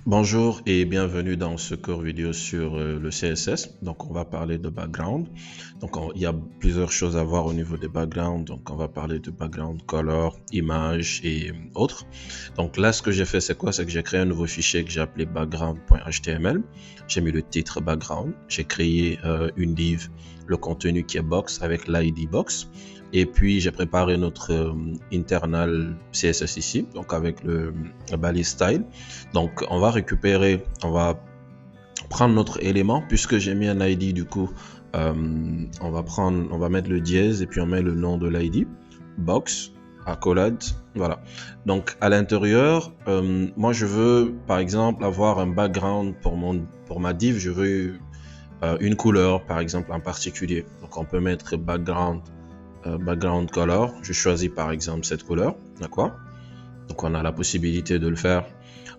Bonjour et bienvenue dans ce cours vidéo sur le CSS. Donc on va parler de background. Donc il y a plusieurs choses à voir au niveau des backgrounds. Donc on va parler de background, color, image et autres. Donc là ce que j'ai fait c'est quoi? C'est que j'ai créé un nouveau fichier que j'ai appelé background.html. J'ai mis le titre background. J'ai créé une div, le contenu qui est box avec l'ID box. Et puis j'ai préparé notre internal CSS ici, donc avec le balise style. Donc on va prendre notre élément puisque j'ai mis un ID du coup. On va mettre le dièse et puis on met le nom de l'ID, box, accolade, voilà. Donc à l'intérieur, moi je veux par exemple avoir un background pour ma div, je veux une couleur par exemple en particulier. Donc on peut mettre background color, je choisis par exemple cette couleur, d'accord? Donc on a la possibilité de le faire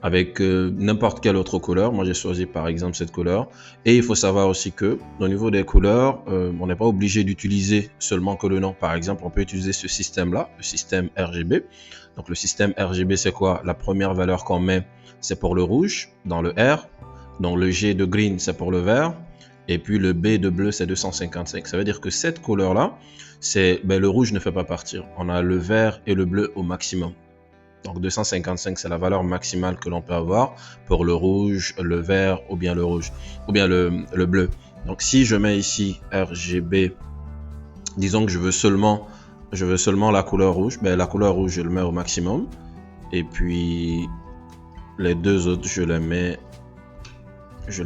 avec n'importe quelle autre couleur. Moi j'ai choisi par exemple cette couleur. Et il faut savoir aussi que au niveau des couleurs, on n'est pas obligé d'utiliser seulement que le nom. Par exemple, on peut utiliser ce système là, le système RGB. Donc le système RGB c'est quoi? La première valeur qu'on met c'est pour le rouge dans le R. Donc le G de green c'est pour le vert. Et puis le B de bleu c'est 255. Ça veut dire que cette couleur là, le rouge ne fait pas partir. On a le vert et le bleu au maximum. Donc 255 c'est la valeur maximale que l'on peut avoir pour le rouge, le vert ou bien le rouge ou bien le bleu. Donc si je mets ici RGB, disons que je veux seulement la couleur rouge, la couleur rouge je le mets au maximum et puis les deux autres je les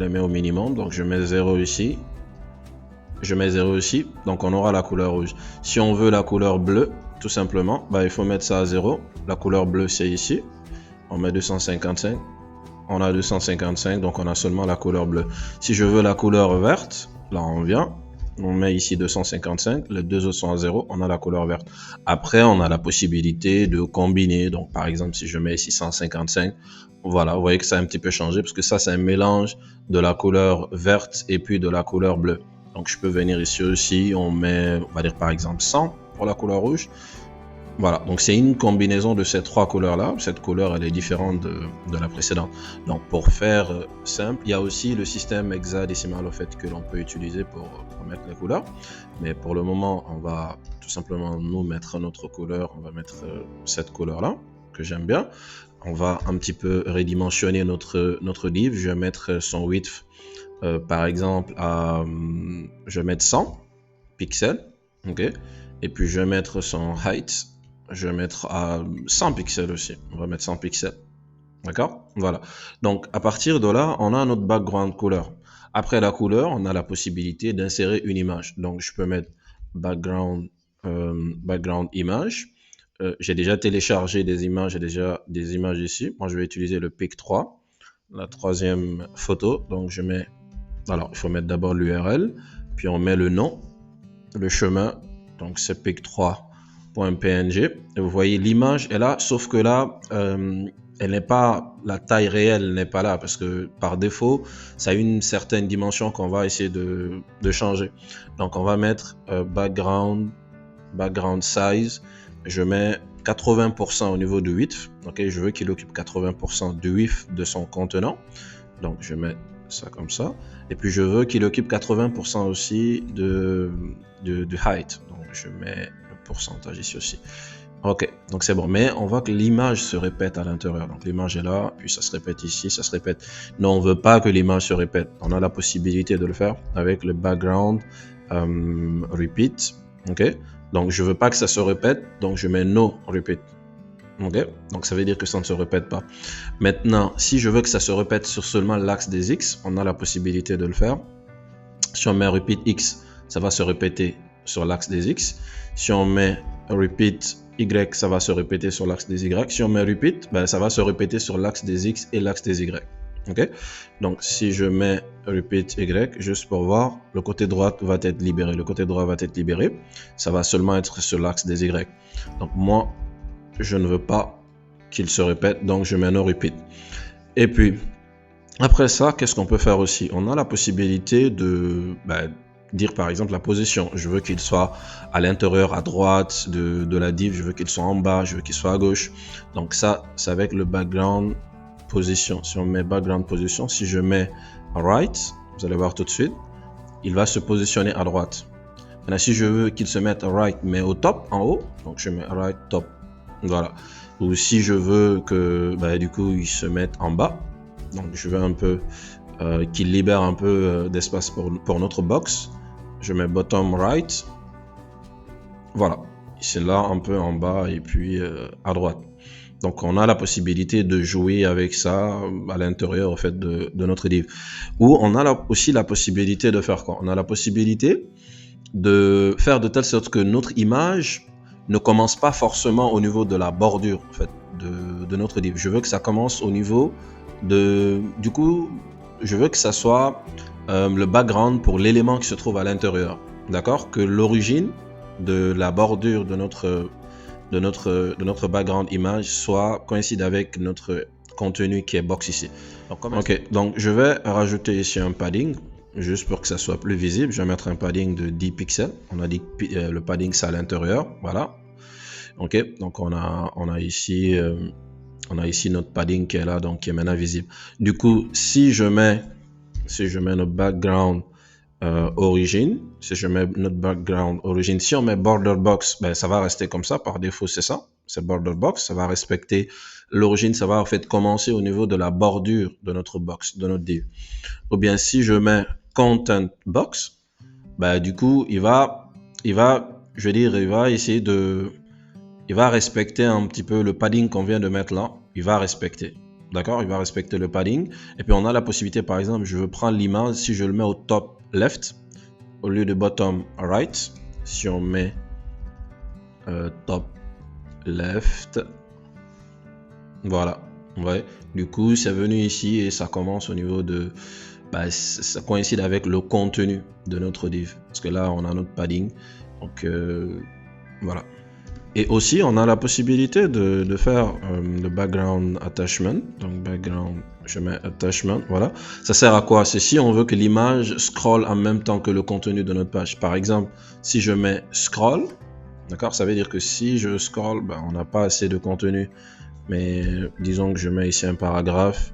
mets au minimum. Donc je mets 0 ici. Je mets 0 ici, donc on aura la couleur rouge. Si on veut la couleur bleue, tout simplement, il faut mettre ça à 0. La couleur bleue, c'est ici. On met 255. On a 255, donc on a seulement la couleur bleue. Si je veux la couleur verte, là on vient, on met ici 255. Les deux autres sont à 0, on a la couleur verte. Après, on a la possibilité de combiner. Donc par exemple, si je mets ici 155, voilà, vous voyez que ça a un petit peu changé parce que ça, c'est un mélange de la couleur verte et puis de la couleur bleue. Donc je peux venir ici aussi, on va dire par exemple 100 pour la couleur rouge. Voilà, donc c'est une combinaison de ces trois couleurs-là. Cette couleur, elle est différente de la précédente. Donc pour faire simple, il y a aussi le système hexadécimal au fait que l'on peut utiliser pour mettre les couleurs. Mais pour le moment, on va tout simplement nous mettre notre couleur. On va mettre cette couleur-là que j'aime bien. On va un petit peu redimensionner notre div. Je vais mettre son width. Par exemple, je vais mettre 100 pixels, ok, et puis je vais mettre son height, je vais mettre à 100 pixels aussi, on va mettre 100 pixels, d'accord, voilà. Donc à partir de là, on a notre background couleur. Après la couleur, on a la possibilité d'insérer une image. Donc je peux mettre background image. J'ai déjà téléchargé des images, j'ai déjà des images ici. Moi je vais utiliser le pic 3, la troisième photo. Donc je mets, alors il faut mettre d'abord l'URL, puis on met le nom, le chemin, donc c'est pic3.png. Et vous voyez l'image est là, sauf que là, elle n'est pas, la taille réelle n'est pas là, parce que par défaut, ça a une certaine dimension qu'on va essayer de changer. Donc on va mettre background size, je mets 80% au niveau du width, ok, je veux qu'il occupe 80% du width de son contenant, donc je mets ça comme ça, et puis je veux qu'il occupe 80% aussi de height, donc je mets le pourcentage ici aussi. Ok, donc c'est bon, mais on voit que l'image se répète à l'intérieur, donc l'image est là, puis ça se répète ici, ça se répète. Non, on veut pas que l'image se répète, on a la possibilité de le faire avec le background repeat, ok, donc je veux pas que ça se répète, donc je mets no repeat. Ok, donc ça veut dire que ça ne se répète pas. Maintenant, si je veux que ça se répète sur seulement l'axe des X, on a la possibilité de le faire. Si on met repeat X, ça va se répéter sur l'axe des X. Si on met repeat Y, ça va se répéter sur l'axe des Y. Si on met repeat, ça va se répéter sur l'axe des X et l'axe des Y. Ok, donc si je mets repeat Y, juste pour voir, le côté droit va être libéré. Le côté droit va être libéré. Ça va seulement être sur l'axe des Y. Donc moi, je ne veux pas qu'il se répète, donc je mets no repeat. Et puis, après ça, qu'est-ce qu'on peut faire aussi? On a la possibilité de dire par exemple la position. Je veux qu'il soit à l'intérieur, à droite de la div, je veux qu'il soit en bas, je veux qu'il soit à gauche. Donc ça, c'est avec le background position, si on met background position, si je mets right, vous allez voir tout de suite, il va se positionner à droite. Maintenant, si je veux qu'il se mette right, mais au top, en haut, donc je mets right top, voilà. Ou si je veux que, du coup, il se mette en bas, donc je veux un peu qu'il libère un peu d'espace pour notre box, je mets bottom right, voilà. C'est là un peu en bas et puis à droite. Donc on a la possibilité de jouer avec ça à l'intérieur en fait de notre div. Ou on a aussi la possibilité de faire quoi? On a la possibilité de faire de telle sorte que notre image ne commence pas forcément au niveau de la bordure en fait de notre div. Je veux que ça commence au niveau du coup, je veux que ça soit le background pour l'élément qui se trouve à l'intérieur. D'accord? Que l'origine de la bordure de notre background image soit coïncide avec notre contenu qui est box ici. Donc je vais rajouter ici un padding juste pour que ça soit plus visible. Je vais mettre un padding de 10 pixels. On a dit que le padding c'est à l'intérieur, voilà. Ok, donc on a ici notre padding qui est là, donc qui est maintenant visible. Du coup, si je mets notre background origine, si on met border box, ça va rester comme ça, par défaut c'est ça, c'est border box, ça va respecter l'origine, ça va en fait commencer au niveau de la bordure de notre box, de notre div. Ou bien si je mets content box, du coup il va essayer il va respecter un petit peu le padding qu'on vient de mettre là, il va respecter. D'accord, il va respecter le padding. Et puis on a la possibilité, par exemple, je veux prendre l'image, si je le mets au top left, au lieu de bottom right, si on met top left, voilà. Ouais. Du coup, c'est venu ici et ça commence au niveau de... ça coïncide avec le contenu de notre div. Parce que là, on a notre padding. Donc, voilà. Et aussi, on a la possibilité de faire le background attachment. Donc, background, je mets attachment, voilà. Ça sert à quoi? C'est si on veut que l'image scrolle en même temps que le contenu de notre page. Par exemple, si je mets scroll, d'accord, ça veut dire que si je scroll, on n'a pas assez de contenu. Mais disons que je mets ici un paragraphe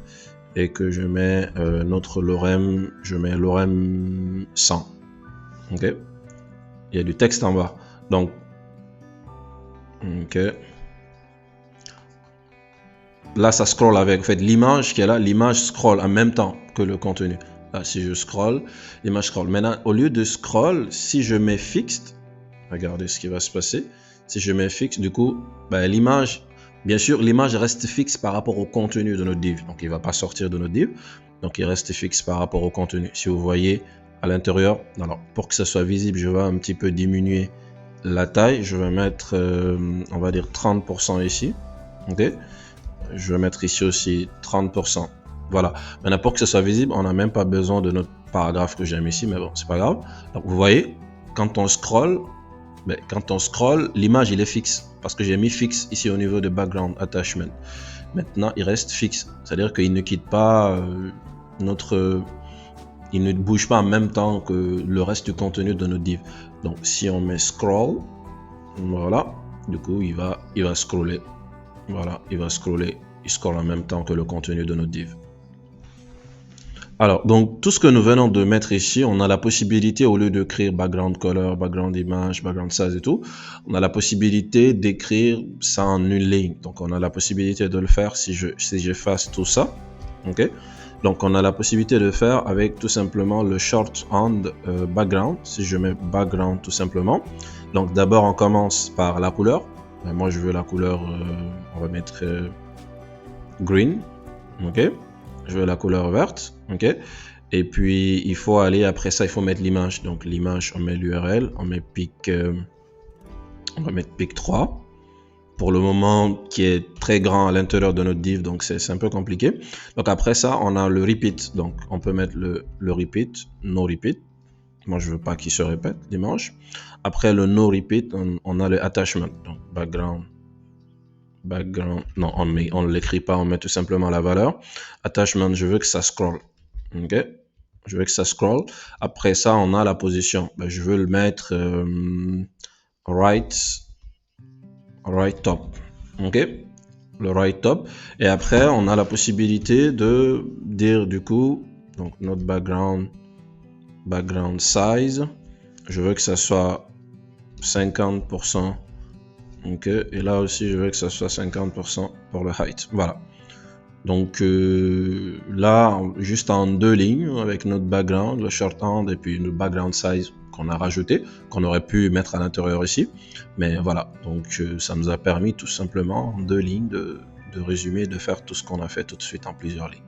et que je mets notre lorem, je mets lorem 100. Ok? Il y a du texte en bas. Donc, ok. Là, ça scroll avec. En fait, l'image qui est là, l'image scroll en même temps que le contenu. Là, si je scroll, l'image scroll. Maintenant, au lieu de scroll, si je mets fixed, regardez ce qui va se passer. Si je mets fixed, du coup, l'image, bien sûr, l'image reste fixe par rapport au contenu de notre div. Donc, il ne va pas sortir de notre div. Donc, il reste fixe par rapport au contenu. Si vous voyez à l'intérieur, alors, pour que ça soit visible, je vais un petit peu diminuer la taille. Je vais mettre, on va dire 30% ici. Ok. Je vais mettre ici aussi 30%. Voilà. Maintenant, pour que ce soit visible, on n'a même pas besoin de notre paragraphe que j'ai mis ici, mais bon, c'est pas grave. Donc, vous voyez, quand on scroll, l'image, il est fixe. Parce que j'ai mis fixe ici au niveau de background attachment. Maintenant, il reste fixe. C'est-à-dire qu'il ne quitte pas il ne bouge pas en même temps que le reste du contenu de notre div. Donc, si on met scroll, voilà, du coup, il va scroller. Voilà, il va scroller, il scrolle en même temps que le contenu de notre div. Alors, donc, tout ce que nous venons de mettre ici, on a la possibilité, au lieu d'écrire background color, background image, background size et tout, on a la possibilité d'écrire ça en une ligne. Donc, on a la possibilité de le faire si j'efface tout ça. Ok. Donc, on a la possibilité de le faire avec tout simplement le shorthand background. Si je mets background tout simplement. Donc, d'abord, on commence par la couleur. Moi, je veux la couleur, on va mettre green. Ok. Je veux la couleur verte. Ok. Et puis, il faut aller, après ça, il faut mettre l'image. Donc, l'image, on met l'URL, on met pic, on va mettre pic 3. Pour le moment, qui est très grand à l'intérieur de notre div, donc c'est un peu compliqué. Donc, après ça, on a le repeat. Donc, on peut mettre le repeat, no repeat. Moi, je veux pas qu'il se répète l'image. Après le no repeat, on a le attachment. Donc, background, non, on ne l'écrit pas, on met tout simplement la valeur. Attachment, je veux que ça scroll. Ok, je veux que ça scroll. Après ça, on a la position. Je veux le mettre right top. Ok, le right top. Et après, on a la possibilité de dire du coup, donc notre background size, je veux que ça soit 50%. Ok, et là aussi, je veux que ça soit 50% pour le height. Voilà. Donc là, juste en 2 lignes, avec notre background, le shorthand et puis le background size qu'on a rajouté, qu'on aurait pu mettre à l'intérieur ici. Mais voilà, donc ça nous a permis tout simplement en 2 lignes de résumer, de faire tout ce qu'on a fait tout de suite en plusieurs lignes.